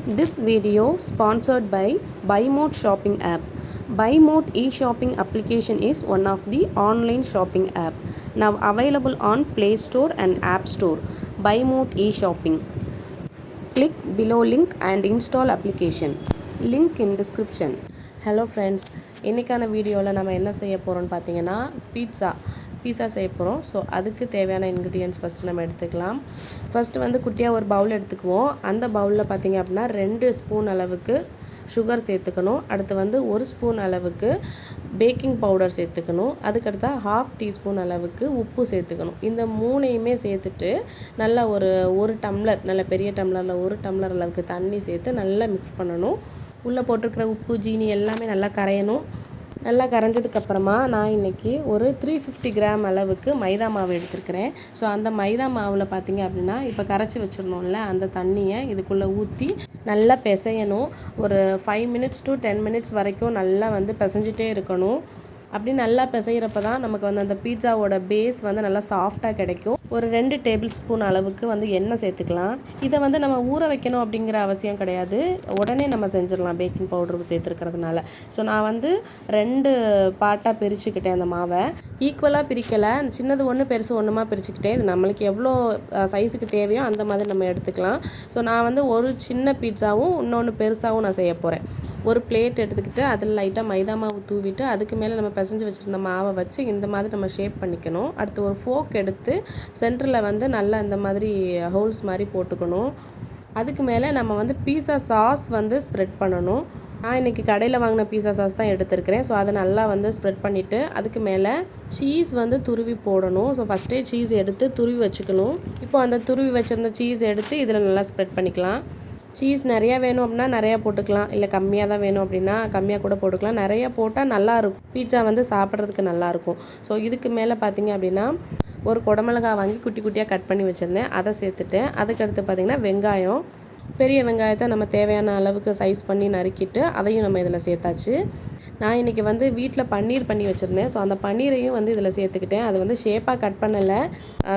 This video sponsored by BuyMode shopping app. BuyMode e-shopping application is one of the online shopping app now available on Play Store and App Store. BuyMode e-shopping. Click below link and install application. Link in description. Hello friends, இன்னைக்கான வீடியோவில் நம்ம என்ன செய்ய போகிறோம்னு பார்த்தீங்கன்னா பீஸா செய்ய போகிறோம். So அதுக்கு தேவையான இன்க்ரீடியன்ட்ஸ் ஃபஸ்ட்டு நம்ம எடுத்துக்கலாம். ஃபஸ்ட்டு வந்து குட்டியாக ஒரு பவுல் எடுத்துக்குவோம். அந்த பவுலில் பார்த்திங்க அப்படின்னா 2 ஸ்பூன் அளவுக்கு சுகர் சேர்த்துக்கணும். அடுத்து வந்து 1 ஸ்பூன் அளவுக்கு பேக்கிங் பவுடர் சேர்த்துக்கணும். அதுக்கடுத்தா 1/2 டீஸ்பூன் அளவுக்கு உப்பு சேர்த்துக்கணும். இந்த மூணையுமே சேர்த்துட்டு நல்லா ஒரு டம்ளர், நல்ல பெரிய டம்ளரில் 1 டம்ளர் அளவுக்கு தண்ணி சேர்த்து நல்லா மிக்ஸ் பண்ணணும். உள்ளே போட்டிருக்கிற உப்பு ஜீனி எல்லாமே நல்லா கரையணும். நல்லா கரைஞ்சதுக்கப்புறமா நான் இன்றைக்கி ஒரு 350 கிராம் அளவுக்கு மைதா மாவு எடுத்துருக்கிறேன். ஸோ அந்த மைதா மாவில் பார்த்திங்க அப்படின்னா இப்போ கரைச்சி வச்சிடணும்ல, அந்த தண்ணியை இதுக்குள்ளே ஊற்றி நல்லா பிசையணும். ஒரு 5 மினிட்ஸ் to 10 மினிட்ஸ் வரைக்கும் நல்லா வந்து பிசைஞ்சிட்டே இருக்கணும். அப்படி நல்லா பிசைகிறப்ப தான் நமக்கு வந்து அந்த பீட்சாவோட பேஸ் வந்து நல்லா சாஃப்டாக கிடைக்கும். ஒரு 2 டேபிள் ஸ்பூன் அளவுக்கு வந்து எண்ணெய் சேர்த்துக்கலாம். இதை வந்து நம்ம ஊற வைக்கணும் அப்படிங்கிற அவசியம் கிடையாது, உடனே நம்ம செஞ்சிடலாம் பேக்கிங் பவுடர் சேர்த்துருக்கிறதுனால. ஸோ நான் வந்து 2 பார்ட்டாக பிரிச்சுக்கிட்டேன். அந்த மாவை ஈக்குவலாக பிரிக்கலை, சின்னது ஒன்று பெருசு ஒன்றுமா பிரிச்சுக்கிட்டேன். இது நம்மளுக்கு எவ்வளோ சைஸுக்கு தேவையோ அந்த மாதிரி நம்ம எடுத்துக்கலாம். ஸோ நான் வந்து ஒரு சின்ன பீட்சாவும் இன்னொன்று பெருசாகவும் நான் செய்ய போகிறேன். ஒரு பிளேட் எடுத்துக்கிட்டு அதில் லைட்டாக மைதா மாவு தூவிட்டு அதுக்கு மேலே நம்ம பிசைஞ்சு வச்சுருந்த மாவை வச்சு இந்த மாதிரி நம்ம ஷேப் பண்ணிக்கணும். அடுத்து ஒரு ஃபோக் எடுத்து சென்டரில் வந்து நல்லா இந்த மாதிரி ஹோல்ஸ் மாதிரி போட்டுக்கணும். அதுக்கு மேலே நம்ம வந்து பீஸா சாஸ் வந்து ஸ்ப்ரெட் பண்ணணும். நான் இன்றைக்கி கடையில் வாங்கின பீஸா சாஸ் தான் எடுத்துருக்கிறேன். ஸோ அதை நல்லா வந்து ஸ்ப்ரெட் பண்ணிவிட்டு அதுக்கு மேலே சீஸ் வந்து துருவி போடணும். ஸோ ஃபஸ்ட்டே சீஸ் எடுத்து துருவி வச்சுக்கணும். இப்போ அந்த துருவி வச்சுருந்த சீஸ் எடுத்து இதில் நல்லா ஸ்ப்ரெட் பண்ணிக்கலாம். சீஸ் நிறையா வேணும் அப்படின்னா நிறையா போட்டுக்கலாம், இல்லை கம்மியாக தான் வேணும் அப்படின்னா கம்மியாக கூட போட்டுக்கலாம். நிறையா போட்டால் நல்லாயிருக்கும், பீட்சா வந்து சாப்பிட்றதுக்கு நல்லாயிருக்கும். ஸோ இதுக்கு மேலே பார்த்திங்க அப்படின்னா ஒரு குடமிளகாய் வாங்கி குட்டி குட்டியாக கட் பண்ணி வச்சுருந்தேன், அதை சேர்த்துட்டேன். அதுக்கடுத்து பார்த்திங்கன்னா வெங்காயம், பெரிய வெங்காயத்தை நம்ம தேவையான அளவுக்கு சைஸ் பண்ணி நறுக்கிட்டு அதையும் நம்ம இதில் சேர்த்தாச்சு. நான் இன்றைக்கி வந்து வீட்டில் பன்னீர் பண்ணி வச்சுருந்தேன். ஸோ அந்த பன்னீரையும் வந்து இதில் சேர்த்துக்கிட்டேன். அது வந்து ஷேப்பாக கட் பண்ணலை,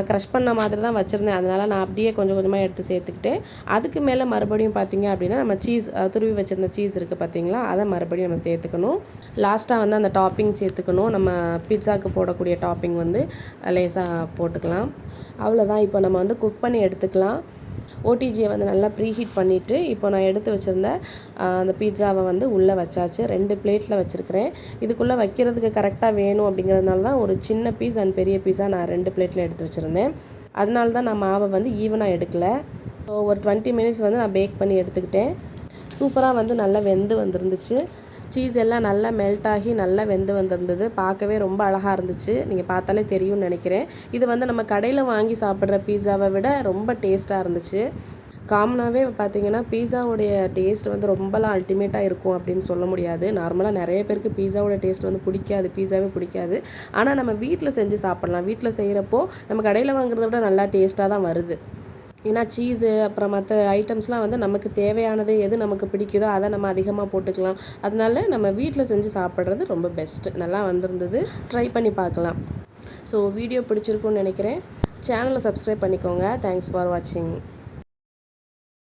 க்ரஷ் பண்ண மாதிரி தான் வச்சுருந்தேன். அதனால் நான் அப்படியே கொஞ்சம் கொஞ்சமாக எடுத்து சேர்த்துக்கிட்டேன். அதுக்கு மேலே மறுபடியும் பார்த்திங்க அப்படின்னா நம்ம சீஸ் துருவி வச்சுருந்த சீஸ் இருக்குது பார்த்திங்களா, அதை மறுபடியும் நம்ம சேர்த்துக்கணும். லாஸ்ட்டாக வந்து அந்த டாப்பிங் சேர்த்துக்கணும். நம்ம பீட்சாவுக்கு போடக்கூடிய டாப்பிங் வந்து லேசாக போட்டுக்கலாம். அவ்வளோதான். இப்போ நம்ம வந்து குக் பண்ணி எடுத்துக்கலாம். ஓடிஜியை வந்து நல்லா ப்ரீஹீட் பண்ணிவிட்டு இப்போ நான் எடுத்து வச்சுருந்த அந்த பீட்சாவை வந்து உள்ளே வச்சாச்சு. 2 பிளேட்டில் வச்சுருக்கிறேன். இதுக்குள்ளே வைக்கிறதுக்கு கரெக்டாக வேணும் அப்படிங்கிறதுனால தான் ஒரு சின்ன பீஸ் அண்ட் பெரிய பீஸாக நான் 2 பிளேட்டில் எடுத்து வச்சுருந்தேன். அதனால தான் நான் மாவை வந்து ஈவனாக எடுக்கலை. ஸோ ஒரு 20 மினிட்ஸ் வந்து நான் பேக் பண்ணி எடுத்துக்கிட்டேன். சூப்பராக வந்து நல்லா வெந்து வந்துருந்துச்சு. சீஸ் எல்லாம் நல்லா மெல்ட் ஆகி நல்லா வெந்து வந்திருந்தது. பார்க்கவே ரொம்ப அழகாக இருந்துச்சு. நீங்கள் பார்த்தாலே தெரியும்னு நினைக்கிறேன். இது வந்து நம்ம கடையில் வாங்கி சாப்பிட்ற பீஸாவை விட ரொம்ப டேஸ்ட்டாக இருந்துச்சு. காமனாகவே பார்த்திங்கன்னா பீஸாவுடைய டேஸ்ட் வந்து ரொம்பலாம் அல்டிமேட்டாக இருக்கும் அப்படின்னு சொல்ல முடியாது. நார்மலாக நிறைய பேருக்கு பீஸாவோட டேஸ்ட் வந்து பிடிக்காது, பீஸாவே பிடிக்காது. ஆனால் நம்ம வீட்டில் செஞ்சு சாப்பிட்லாம். வீட்டில் செய்கிறப்போ நம்ம கடையில் வாங்குறத விட நல்லா டேஸ்ட்டாக தான் வருது. ஏன்னா சீஸு அப்புறம் மற்ற ஐட்டம்ஸ்லாம் வந்து நமக்கு தேவையானது எது நமக்கு பிடிக்குதோ அதை நம்ம அதிகமாக போட்டுக்கலாம். அதனால நம்ம வீட்டில் செஞ்சு சாப்பிட்றது ரொம்ப பெஸ்ட்டு. நல்லா வந்திருந்தது, ட்ரை பண்ணி பார்க்கலாம். ஸோ வீடியோ பிடிச்சிருக்குன்னு நினைக்கிறேன். சேனலை சப்ஸ்கிரைப் பண்ணிக்கோங்க. தேங்க்ஸ் ஃபார் வாட்சிங்.